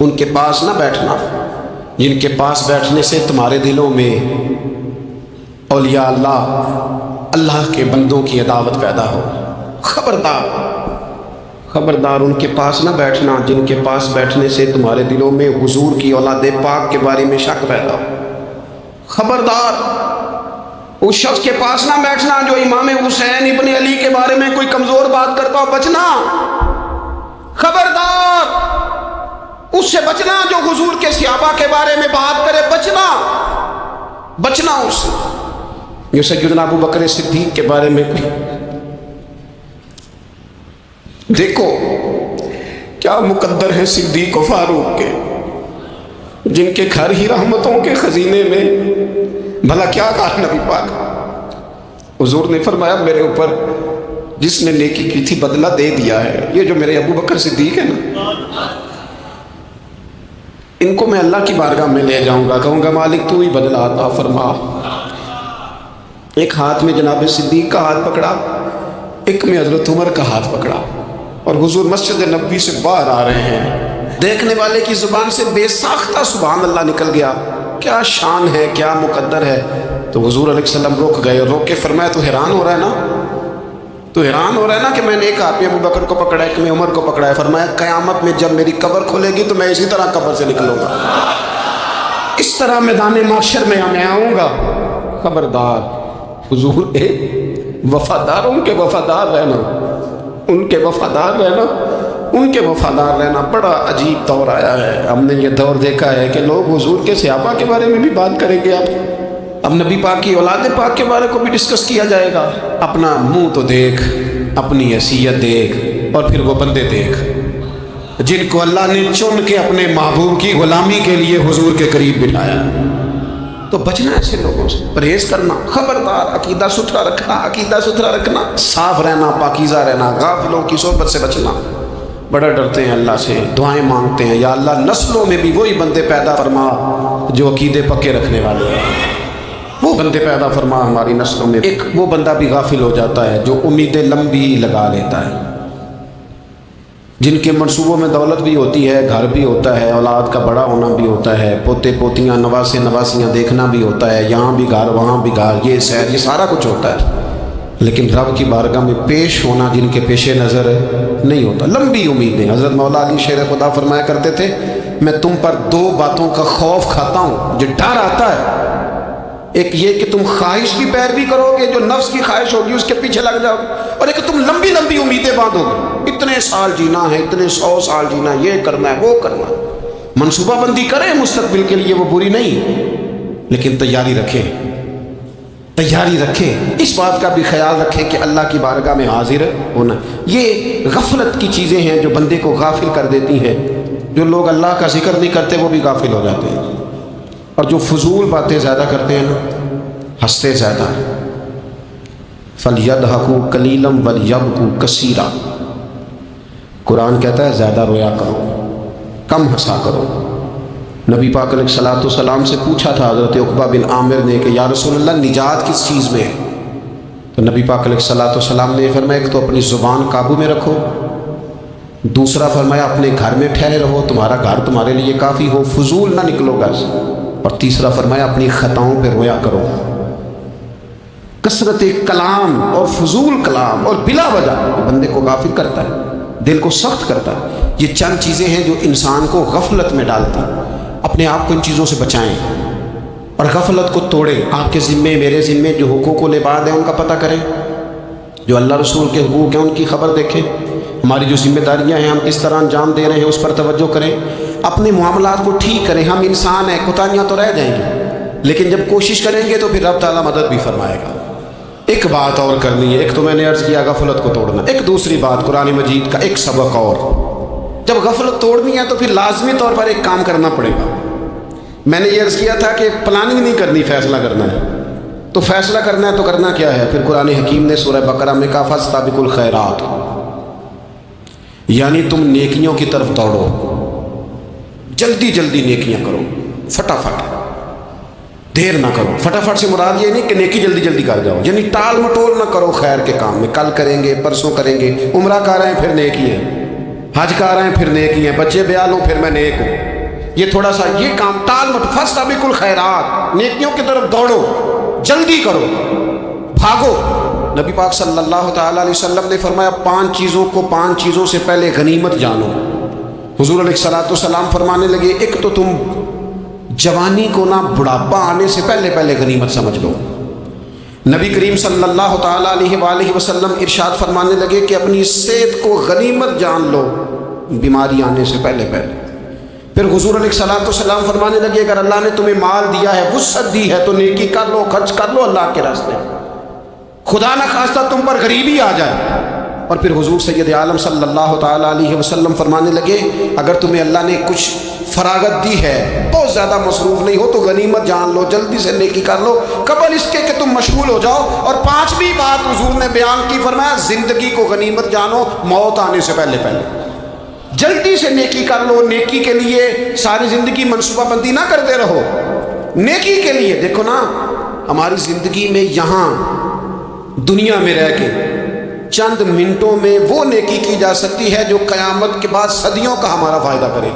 ان کے پاس نہ بیٹھنا جن کے پاس بیٹھنے سے تمہارے دلوں میں اولیاء اللہ، اللہ کے بندوں کی عداوت پیدا ہو. خبردار خبردار ان کے پاس نہ بیٹھنا جن کے پاس بیٹھنے سے تمہارے دلوں میں حضور کی اولاد پاک کے بارے میں شک پیدا ہو. خبردار اس شخص کے پاس نہ بیٹھنا جو امام حسین ابن علی کے بارے میں کوئی کمزور بات کرتا ہو، بچنا. خبردار اس سے بچنا جو حضور کے صحابہ کے بارے میں بات کرے، بچنا بچنا اس سے. جو سیدنا ابو بکر صدیق کے بارے میں کوئی، دیکھو کیا مقدر ہے صدیق و فاروق کے، جن کے گھر ہی رحمتوں کے خزینے میں. بھلا کیا کہا نبی پاک، حضور نے فرمایا میرے اوپر جس نے نیکی کی تھی بدلہ دے دیا ہے. یہ جو میرے ابو بکر صدیق ہے نا، ان کو میں اللہ کی بارگاہ میں لے جاؤں گا، کہوں گا مالک تو ہی بدلہ عطا فرما. ایک ہاتھ میں جناب صدیق کا ہاتھ پکڑا، ایک میں حضرت عمر کا ہاتھ پکڑا، اور حضور مسجد نبوی سے باہر آ رہے ہیں. دیکھنے والے کی زبان سے بے ساختہ سبحان اللہ نکل گیا. کیا شان ہے، کیا مقدر ہے. تو حضور علیہ السلام رک گئے، روک کے فرمایا تو حیران ہو رہا ہے نا، تو حیران ہو رہا ہے نا کہ میں نے ایک ہاتھ میں ابو بکر کو پکڑا ہے، ایک میں عمر کو پکڑا ہے. فرمایا قیامت میں جب میری قبر کھلے گی تو میں اسی طرح قبر سے نکلوں گا، اس طرح میدان محشر میں میں آؤں گا. خبردار حضور وفاداروں کے وفادار رہنا، ان کے وفادار رہنا، ان کے وفادار رہنا. بڑا عجیب دور آیا ہے. ہم نے یہ دور دیکھا ہے کہ لوگ حضور کے صحابہ کے بارے میں بھی بات کریں گے. اب نبی پاک کی اولاد پاک کے بارے کو بھی ڈسکس کیا جائے گا. اپنا منہ تو دیکھ، اپنی حیثیت دیکھ، اور پھر وہ بندے دیکھ جن کو اللہ نے چن کے اپنے محبوب کی غلامی کے لیے حضور کے قریب بٹھایا. تو بچنا ایسے لوگوں سے، پرہیز کرنا. خبردار عقیدہ ستھرا رکھنا، عقیدہ ستھرا رکھنا، صاف رہنا، پاکیزہ رہنا، غافلوں کی صحبت سے بچنا. بڑا ڈرتے ہیں اللہ سے، دعائیں مانگتے ہیں یا اللہ نسلوں میں بھی وہی بندے پیدا فرما جو عقیدے پکے رکھنے والے ہیں. وہ بندے پیدا فرما ہماری نسلوں میں. ایک وہ بندہ بھی غافل ہو جاتا ہے جو امیدیں لمبی لگا لیتا ہے، جن کے منصوبوں میں دولت بھی ہوتی ہے، گھر بھی ہوتا ہے، اولاد کا بڑا ہونا بھی ہوتا ہے، پوتے پوتیاں نواسے نواسیاں دیکھنا بھی ہوتا ہے، یہاں بھی گھر وہاں بھی گھر، یہ سیر، یہ سارا کچھ ہوتا ہے. لیکن رب کی بارگاہ میں پیش ہونا جن کے پیش نظر نہیں ہوتا. لمبی امیدیں. حضرت مولا علی شیر خدا فرمایا کرتے تھے میں تم پر دو باتوں کا خوف کھاتا ہوں، جو ڈر آتا ہے. ایک یہ کہ تم خواہش کی پیروی کرو گے، جو نفس کی خواہش ہوگی اس کے پیچھے لگ جاؤ گے، اور ایک تم لمبی لمبی امیدیں باندھو گے، اتنے سال جینا ہے، اتنے 100 سال جینا ہے، یہ کرنا ہے، وہ کرنا ہے. منصوبہ بندی کریں مستقبل کے لیے، وہ بری نہیں، لیکن تیاری رکھیں، تیاری رکھیں. اس بات کا بھی خیال رکھیں کہ اللہ کی بارگاہ میں حاضر ہونا. یہ غفلت کی چیزیں ہیں جو بندے کو غافل کر دیتی ہیں. جو لوگ اللہ کا ذکر نہیں کرتے وہ بھی غافل ہو جاتے ہیں، اور جو فضول باتیں زیادہ کرتے ہیں نا، ہنستے زیادہ. فَلْيَضْحَكُوا قَلِيلًا وَلْيَبْكُوا كَثِيرًا. قرآن کہتا ہے زیادہ رویا کرو، کم ہنسا کرو. نبی پاک علیہ الصلوۃ والسلام سے پوچھا تھا حضرت عقبہ بن عامر نے کہ یا رسول اللہ نجات کس چیز میں ہے؟ تو نبی پاک علیہ الصلوۃ والسلام نے فرمایا ایک تو اپنی زبان قابو میں رکھو، دوسرا فرمایا اپنے گھر میں ٹھہرے رہو، تمہارا گھر تمہارے لیے کافی ہو، فضول نہ نکلو گھر سے، اور تیسرا فرمایا اپنی خطاؤں پہ رویا کرو. کثرت کلام اور فضول کلام اور بلا وجہ بندے کو غافل کرتا ہے، دل کو سخت کرتا ہے. یہ چند چیزیں ہیں جو انسان کو غفلت میں ڈالتی. اپنے آپ کو ان چیزوں سے بچائیں اور غفلت کو توڑیں. آپ کے ذمے، میرے ذمے جو حقوق و لباد ہیں ان کا پتہ کریں، جو اللہ رسول کے حقوق ہیں ان کی خبر دیکھیں. ہماری جو ذمہ داریاں ہیں ہم کس طرح انجام دے رہے ہیں اس پر توجہ کریں. اپنے معاملات کو ٹھیک کریں. ہم انسان ہیں، کوتاہیاں تو رہ جائیں گی، لیکن جب کوشش کریں گے تو پھر رب تعالیٰ مدد بھی فرمائے گا. ایک بات اور کرنی ہے، ایک تو میں نے عرض کیا غفلت کو توڑنا، ایک دوسری بات قرآن مجید کا ایک سبق اور. جب غفلت توڑنی ہے تو پھر لازمی طور پر ایک کام کرنا پڑے گا. میں نے یہ عرض کیا تھا کہ پلاننگ نہیں کرنی، فیصلہ کرنا ہے. تو فیصلہ کرنا ہے تو کرنا کیا ہے؟ پھر قرآن حکیم نے سورہ بقرہ میں کہا فاستبقوا الخیرات، یعنی تم نیکیوں کی طرف دوڑو، جلدی جلدی نیکیاں کرو، فٹافٹ، دیر نہ کرو. فٹافٹ سے مراد یہ نہیں کہ نیکی جلدی جلدی کر جاؤ، یعنی ٹال مٹول نہ کرو خیر کے کام میں. کل کریں گے، پرسوں کریں گے، عمرہ کر رہے ہیں پھر نیکی ہے، حج کر رہے ہیں پھر نیکی ہے، بچے بیال ہوں پھر میں نیک ہوں. یہ تھوڑا سا یہ کام ٹال مٹ. فاستبقوا الخیرات، نیکیوں کی طرف دوڑو، جلدی کرو، بھاگو. نبی پاک صلی اللہ تعالیٰ علیہ وسلم نے فرمایا 5 چیزوں سے پہلے غنیمت جانو. حضور علیہ الصلوۃ والسلام فرمانے لگے ایک تو تم جوانی کو نہ بڑھاپا آنے سے پہلے پہلے غنیمت سمجھ لو. نبی کریم صلی اللہ تعالیٰ علیہ وآلہ وسلم ارشاد فرمانے لگے کہ اپنی صحت کو غنیمت جان لو بیماری آنے سے پہلے پہلے. پھر حضور علیہ الصلوۃ والسلام فرمانے لگے اگر اللہ نے تمہیں مال دیا ہے، وسعت دی ہے، تو نیکی کر لو، خرچ کر لو اللہ کے راستے. خدا نہ خواستہ تم پر غریبی آ جائے اور پھر حضور سید عالم صلی اللہ تعالیٰ علیہ وسلم فرمانے لگے اگر تمہیں اللہ نے کچھ فراغت دی ہے، بہت زیادہ مصروف نہیں ہو تو غنیمت جان لو، جلدی سے نیکی کر لو قبل اس کے کہ تم مشغول ہو جاؤ۔ اور پانچویں بات حضور نے بیان کی، فرمایا زندگی کو غنیمت جانو موت آنے سے پہلے پہلے، جلدی سے نیکی کر لو۔ نیکی کے لیے ساری زندگی منصوبہ بندی نہ کرتے رہو، نیکی کے لیے دیکھو نا، ہماری زندگی میں یہاں دنیا میں رہ کے چند منٹوں میں وہ نیکی کی جا سکتی ہے جو قیامت کے بعد صدیوں کا ہمارا فائدہ کرے،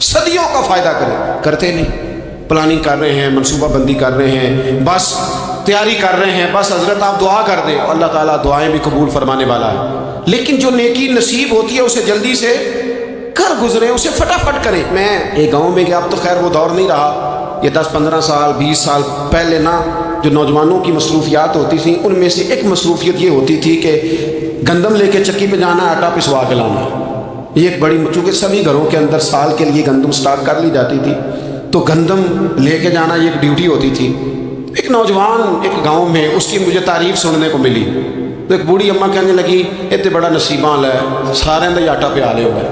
صدیوں کا فائدہ کرے۔ کرتے نہیں، پلاننگ کر رہے ہیں، منصوبہ بندی کر رہے ہیں، بس تیاری کر رہے ہیں، بس حضرت آپ دعا کر دیں، اللہ تعالیٰ دعائیں بھی قبول فرمانے والا ہے، لیکن جو نیکی نصیب ہوتی ہے اسے جلدی سے کر گزرے، اسے فٹافٹ کریں۔ میں ایک گاؤں میں گیا، اب تو خیر وہ دور نہیں رہا، یہ 10-15 سال 20 سال پہلے نا جو نوجوانوں کی مصروفیات ہوتی تھیں ان میں سے ایک مصروفیت یہ ہوتی تھی کہ گندم لے کے چکی پہ جانا، آٹا پسوا کے لانا۔ یہ ایک بڑی، چونکہ سبھی گھروں کے اندر سال کے لیے گندم سٹاک کر لی جاتی تھی، تو گندم لے کے جانا یہ ایک ڈیوٹی ہوتی تھی۔ ایک نوجوان ایک گاؤں میں، اس کی مجھے تعریف سننے کو ملی، تو ایک بوڑھی اماں کہنے لگی اتنے بڑا نصیباں ہے، سارے اندر آٹا پہ آلے ہوئے،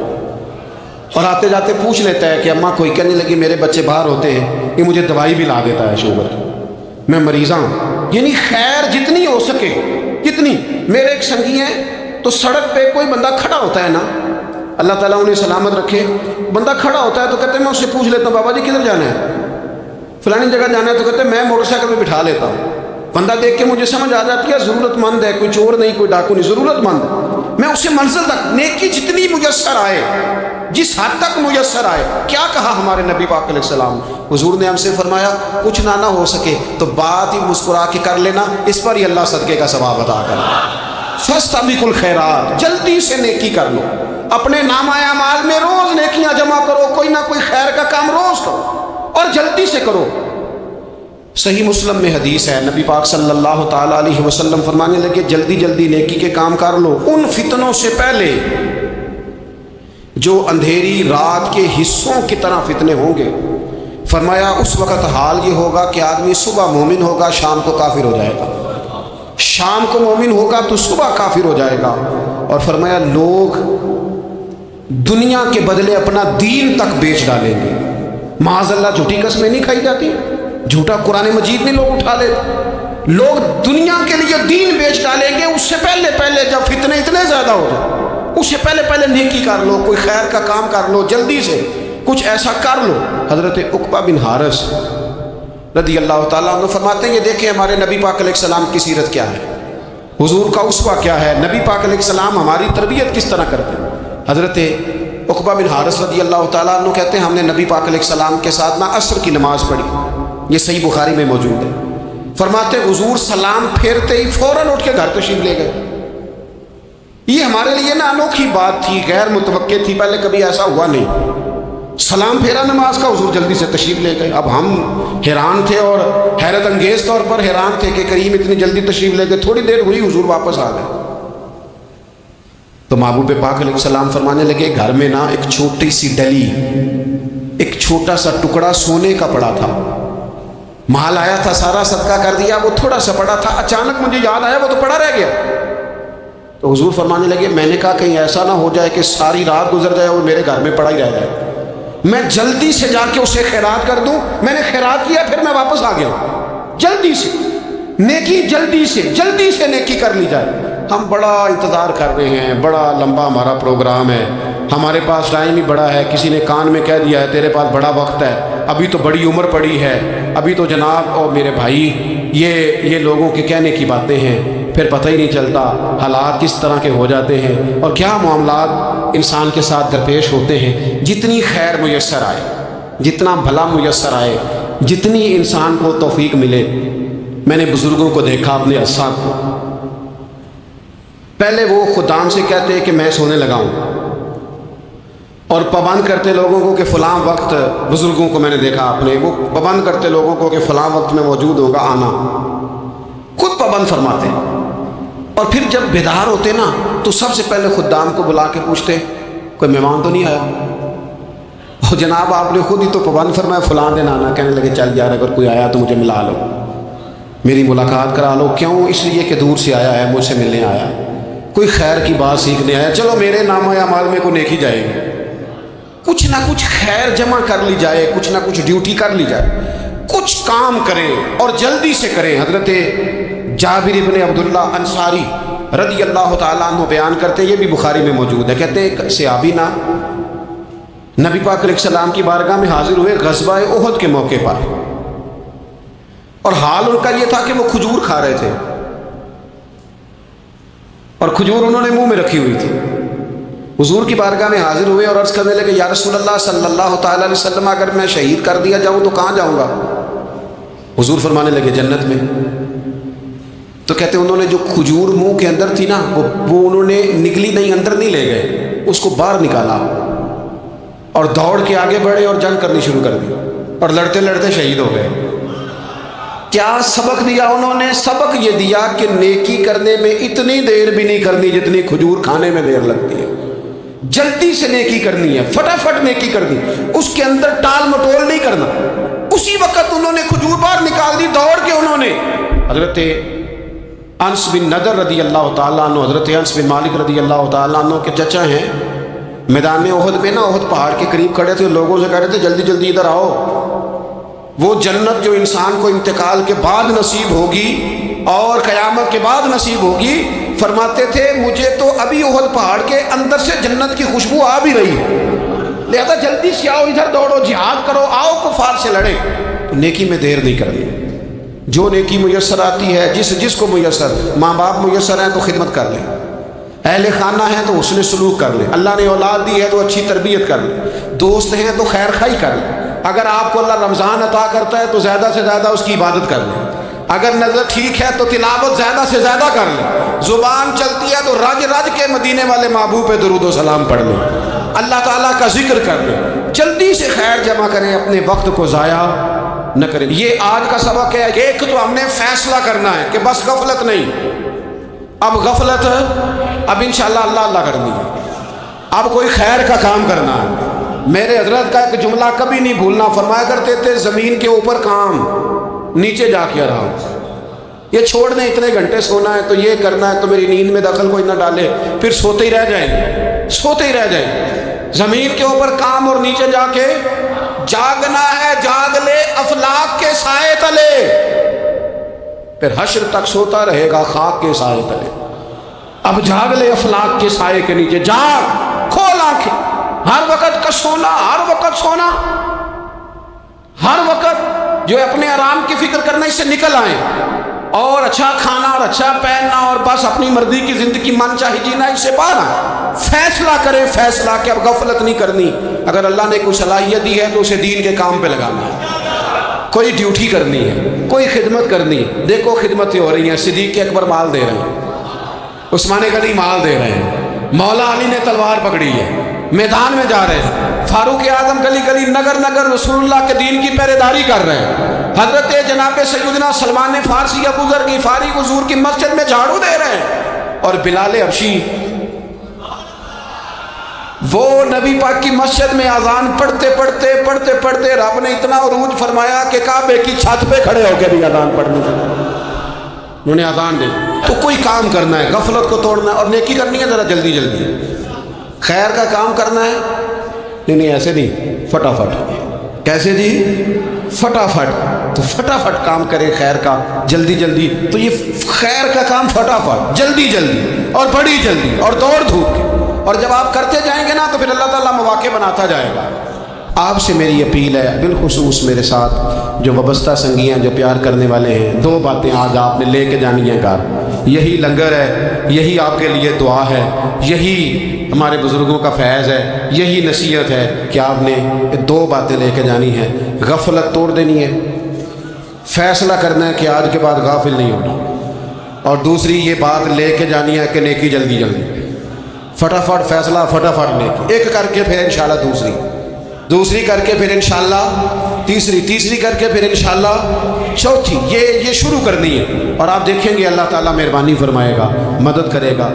اور آتے جاتے پوچھ لیتا ہے کہ اماں کوئی، کہنے لگی میرے بچے باہر ہوتے ہیں، یہ مجھے دوائی بھی لا دیتا ہے شوگر کی، میں مریضاں ہوں۔ یعنی خیر جتنی ہو سکے جتنی۔ میرے ایک سنگی ہیں، تو سڑک پہ کوئی بندہ کھڑا ہوتا ہے نا، اللہ تعالیٰ انہیں سلامت رکھے، بندہ کھڑا ہوتا ہے تو کہتے ہیں میں اس سے پوچھ لیتا ہوں بابا جی کدھر جانا ہے، فلانی جگہ جانا ہے، تو کہتے ہیں میں موٹر سائیکل پہ بٹھا لیتا ہوں۔ بندہ دیکھ کے مجھے سمجھ آ جاتی ہے ضرورت مند ہے، کوئی چور نہیں، کوئی ڈاکو نہیں، ضرورت مند ہے، میں اسے منزل تک نیکی جتنی میسر آئے، جس حد تک میسر آئے۔ کیا کہا ہمارے نبی پاک علیہ السلام، حضور نے ہم سے فرمایا کچھ نہ ہو سکے تو بات ہی مسکرا کے کر لینا، اس پر ہی اللہ صدقے کا ثواب عطا کرے۔ فاستبقوا الخیرات، جلدی سے نیکی کر لو، اپنے نامہ اعمال میں روز نیکیاں جمع کرو، کوئی نہ کوئی خیر کا کام روز کرو اور جلدی سے کرو۔ صحیح مسلم میں حدیث ہے، نبی پاک صلی اللہ تعالیٰ علیہ وسلم فرمانے لگے جلدی جلدی نیکی کے کام کر لو ان فتنوں سے پہلے جو اندھیری رات کے حصوں کی طرح فتنے ہوں گے۔ فرمایا اس وقت حال یہ ہوگا کہ آدمی صبح مومن ہوگا، شام کو کافر ہو جائے گا، شام کو مومن ہوگا تو صبح کافر ہو جائے گا۔ اور فرمایا لوگ دنیا کے بدلے اپنا دین تک بیچ ڈالیں گے۔ معاذ اللہ جھوٹی قسمیں نہیں کھائی جاتی، جھوٹا قرآن مجید نہیں لوگ اٹھا لیتے، لوگ دنیا کے لیے دین بیچ ڈالیں گے۔ اس سے پہلے پہلے جب فتنے اتنے زیادہ ہو جائیں، اس سے پہلے پہلے نیکی کر لو، کوئی خیر کا کام کر لو، جلدی سے کچھ ایسا کر لو۔ حضرت عقبہ بن حارث رضی اللہ تعالیٰ عنہ فرماتے ہیں یہ دیکھیں ہمارے نبی پاک علیہ السلام کی سیرت کیا ہے، حضور کا اسوہ کیا ہے، نبی پاک علیہ السلام ہماری تربیت کس طرح کرتے ہیں۔ حضرت عقبہ بن حارث رضی اللہ تعالیٰ عنہ کہتے ہیں ہم نے نبی پاک علیہ السلام کے ساتھ نہ عصر کی نماز پڑھی، یہ صحیح بخاری میں موجود ہے۔ فرماتے حضور سلام پھیرتے ہی فوراً اٹھ کے گھر تشریف لے گئے۔ یہ ہمارے لیے نا انوکھی بات تھی، غیر متوقع تھی، پہلے کبھی ایسا ہوا نہیں۔ سلام پھیرا نماز کا، حضور جلدی سے تشریف لے گئے۔ اب ہم حیران تھے اور حیرت انگیز طور پر حیران تھے کہ کریم اتنی جلدی تشریف لے گئے، تھوڑی دیر ہوئی حضور واپس آ گئے۔ تو محبوب پاک علیہ السلام فرمانے لگے گھر میں نا ایک چھوٹی سی ڈلی، ایک چھوٹا سا ٹکڑا سونے کا پڑا تھا، مال آیا تھا سارا صدقہ کر دیا، وہ تھوڑا سا پڑا تھا، اچانک مجھے یاد آیا وہ تو پڑا رہ گیا۔ تو حضور فرمانے لگے میں نے کہا کہیں ایسا نہ ہو جائے کہ ساری رات گزر جائے اور میرے گھر میں پڑا ہی رہ جائے، میں جلدی سے جا کے اسے خیرات کر دوں۔ میں نے خیرات کیا پھر میں واپس آ گیا، جلدی سے نیکی، جلدی سے نیکی کر لی جائے۔ ہم بڑا انتظار کر رہے ہیں، بڑا لمبا ہمارا پروگرام ہے، ہمارے پاس ٹائم ہی بڑا ہے، کسی نے کان میں کہہ دیا ہے تیرے پاس بڑا وقت ہے، ابھی تو بڑی عمر پڑی ہے، ابھی تو جناب اور میرے بھائی یہ لوگوں کے کہنے کی باتیں ہیں، پھر پتہ ہی نہیں چلتا حالات کس طرح کے ہو جاتے ہیں اور کیا معاملات انسان کے ساتھ درپیش ہوتے ہیں۔ جتنی خیر میسر آئے، جتنا بھلا میسر آئے، جتنی انسان کو توفیق ملے۔ میں نے بزرگوں کو دیکھا، اپنے اساتذہ کو، پہلے وہ خدام سے کہتے کہ میں سونے لگا ہوں اور پابند کرتے لوگوں کو کہ فلاں وقت، بزرگوں کو میں نے دیکھا اپنے، وہ پابند کرتے لوگوں کو کہ فلاں وقت میں موجود ہوگا آنا، خود پابند فرماتے، اور پھر جب بیدار ہوتے نا تو سب سے پہلے خدام کو بلا کے پوچھتے کوئی مہمان تو نہیں آیا، اور جناب آپ نے خود ہی تو پابند فرمایا فلاں دن آنا۔ کہنے لگے چل یار اگر کوئی آیا تو مجھے ملا لو، میری ملاقات کرا لو۔ کیوں؟ اس لیے کہ دور سے آیا ہے، مجھ سے ملنے آیا۔ کوئی خیر کی بات سیکھنے آیا، چلو میرے نام اعمال میں کوئی نیکی جائے گی، کچھ نہ کچھ خیر جمع کر لی جائے، کچھ نہ کچھ ڈیوٹی کر لی جائے، کچھ کام کریں اور جلدی سے کریں۔ حضرت جابر بن عبداللہ انصاری رضی اللہ تعالیٰ عنہ بیان کرتے ہیں، یہ بھی بخاری میں موجود ہے، کہتے ہیں ایک صحابی نا نبی پاک علیہ السلام کی بارگاہ میں حاضر ہوئے غزوہ احد کے موقع پر، اور حال ان کا یہ تھا کہ وہ کھجور کھا رہے تھے، اور کھجور انہوں نے منہ میں رکھی ہوئی تھی۔ حضور کی بارگاہ میں حاضر ہوئے اور عرض کرنے لگے، یا رسول اللہ صلی اللہ تعالیٰ علیہ وسلم، اگر میں شہید کر دیا جاؤں تو کہاں جاؤں گا؟ حضور فرمانے لگے جنت میں۔ تو کہتے ہیں انہوں نے جو کھجور منہ کے اندر تھی نا وہ انہوں نے نگلی نہیں، اندر نہیں لے گئے، اس کو باہر نکالا اور دوڑ کے آگے بڑھے اور جنگ کرنی شروع کر دی، اور لڑتے لڑتے شہید ہو گئے۔ کیا سبق دیا انہوں نے؟ سبق یہ دیا کہ نیکی کرنے میں اتنی دیر بھی نہیں کرنی جتنی کھجور کھانے میں دیر لگتی ہے۔ جلدی سے نیکی کرنی ہے، فٹافٹ نیکی کرنی، اس کے اندر ٹال مٹول نہیں کرنا۔ اسی وقت انہوں نے کھجور باہر نکال دی، دوڑ کے انہوں نے حضرت انس بن نضر رضی اللہ تعالیٰ عنہ، حضرت انس بن مالک رضی اللہ تعالیٰ عنہ کے چچا ہیں، میدان احد میں نا، احد پہاڑ کے قریب کھڑے تھے، لوگوں سے کہہ رہے تھے جلدی جلدی ادھر آؤ، وہ جنت جو انسان کو انتقال کے بعد نصیب ہوگی اور قیامت کے بعد نصیب ہوگی، فرماتے تھے مجھے تو ابھی احد پہاڑ کے اندر سے جنت کی خوشبو آ بھی رہی ہے، لہذا جلدی سے آؤ، ادھر دوڑو، جہاد کرو، آؤ کفار سے لڑیں۔ تو نیکی میں دیر نہیں کرنی، جو نیکی میسر آتی ہے، جس کو میسر، ماں باپ میسر ہیں تو خدمت کر لیں، اہل خانہ ہیں تو حسن سلوک کر لیں، اللہ نے اولاد دی ہے تو اچھی تربیت کر لیں، دوست ہیں تو خیر خائی کر لیں، اگر آپ کو اللہ رمضان عطا کرتا ہے تو زیادہ سے زیادہ اس کی عبادت کر لیں، اگر نظر ٹھیک ہے تو تلاوت زیادہ سے زیادہ کر لیں، زبان چلتی ہے تو رج رج کے مدینے والے محبوب پہ درود و سلام پڑھ لیں، اللہ تعالیٰ کا ذکر کر لیں، جلدی سے خیر جمع کریں، اپنے وقت کو ضائع نہ کریں۔ یہ آج کا سبق ہے کہ ایک تو ہم نے فیصلہ کرنا ہے کہ بس غفلت نہیں، اب غفلت اب انشاءاللہ اللہ اللہ کرنی ہے، اب کوئی خیر کا کام کرنا ہے۔ میرے حضرت کا ایک جملہ کبھی نہیں بھولنا، فرمایا کرتے تھے زمین کے اوپر کام، نیچے جا کے آرام، یہ چھوڑ دیں اتنے گھنٹے سونا ہے تو یہ کرنا ہے تو میری نیند میں دخل کوئی نہ ڈالے، پھر سوتے ہی رہ جائیں گے، سوتے ہی رہ جائیں گے۔ زمین کے اوپر کام اور نیچے جا کے جاگنا ہے، جاگ لے افلاک کے سائے تلے، پھر حشر تک سوتا رہے گا خاک کے سائے تلے۔ اب جاگ لے افلاک کے سائے کے نیچے، جاگ، کھول آنکھیں، ہر وقت کا سونا، ہر وقت سونا، ہر وقت جو اپنے آرام کی فکر کرنا، اس سے نکل آئیں، اور اچھا کھانا اور اچھا پہننا اور بس اپنی مرضی کی زندگی من چاہی جینا، اس سے باہر آئیں، فیصلہ کریں، فیصلہ کہ اب غفلت نہیں کرنی، اگر اللہ نے کوئی صلاحیت دی ہے تو اسے دین کے کام پہ لگانا ہے، کوئی ڈیوٹی کرنی ہے، کوئی خدمت کرنی ہے۔ دیکھو خدمتیں ہو رہی ہیں، صدیق اکبر مال دے رہے ہیں، عثمان غنی مال دے رہے ہیں، مولا علی نے تلوار پکڑی ہے، میدان میں جا رہے ہیں، فاروق اعظم گلی گلی نگر نگر رسول اللہ کے دین کی پہرے داری کر رہے ہیں، حضرت جناب سیدنا سلمان فارسی ابو ذر غفاری حضور کی مسجد میں جھاڑو دے رہے ہیں، اور بلال حبشی وہ نبی پاک کی مسجد میں اذان پڑھتے پڑھتے پڑھتے پڑھتے رب نے اتنا عروج فرمایا کہ کعبے کی چھت پہ کھڑے ہو کے بھی اذان پڑھنے لگے، انہوں نے اذان دی۔ تو کوئی کام کرنا ہے، غفلت کو توڑنا ہے اور نیکی کرنی ہے، ذرا جلدی جلدی خیر کا کام کرنا ہے، نہیں ایسے نہیں، فٹافٹ، کیسے جی؟ فٹافٹ، تو فٹافٹ کام کرے خیر کا، جلدی جلدی، تو یہ خیر کا کام فٹافٹ، جلدی جلدی اور بڑی جلدی اور دوڑ دھوپ کے، اور جب آپ کرتے جائیں گے نا تو پھر اللہ تعالیٰ مواقع بناتا جائے گا۔ آپ سے میری اپیل ہے، بالخصوص میرے ساتھ جو وابستہ سنگی ہیں، جو پیار کرنے والے ہیں، دو باتیں آج آپ نے لے کے جانی ہیں گھر، یہی لنگر ہے، یہی آپ کے لیے دعا ہے، یہی ہمارے بزرگوں کا فیض ہے، یہی نصیحت ہے کہ آپ نے دو باتیں لے کے جانی ہیں۔ غفلت توڑ دینی ہے، فیصلہ کرنا ہے کہ آج کے بعد غافل نہیں ہونا، اور دوسری یہ بات لے کے جانی ہے کہ نیکی جلدی جلدی، فٹافٹ فیصلہ، فٹافٹ نیکی، ایک کر کے پھر انشاءاللہ دوسری کر کے پھر انشاءاللہ تیسری کر کے پھر انشاءاللہ چوتھی، یہ شروع کرنی ہے، اور آپ دیکھیں گے اللہ تعالیٰ مہربانی فرمائے گا، مدد کرے گا۔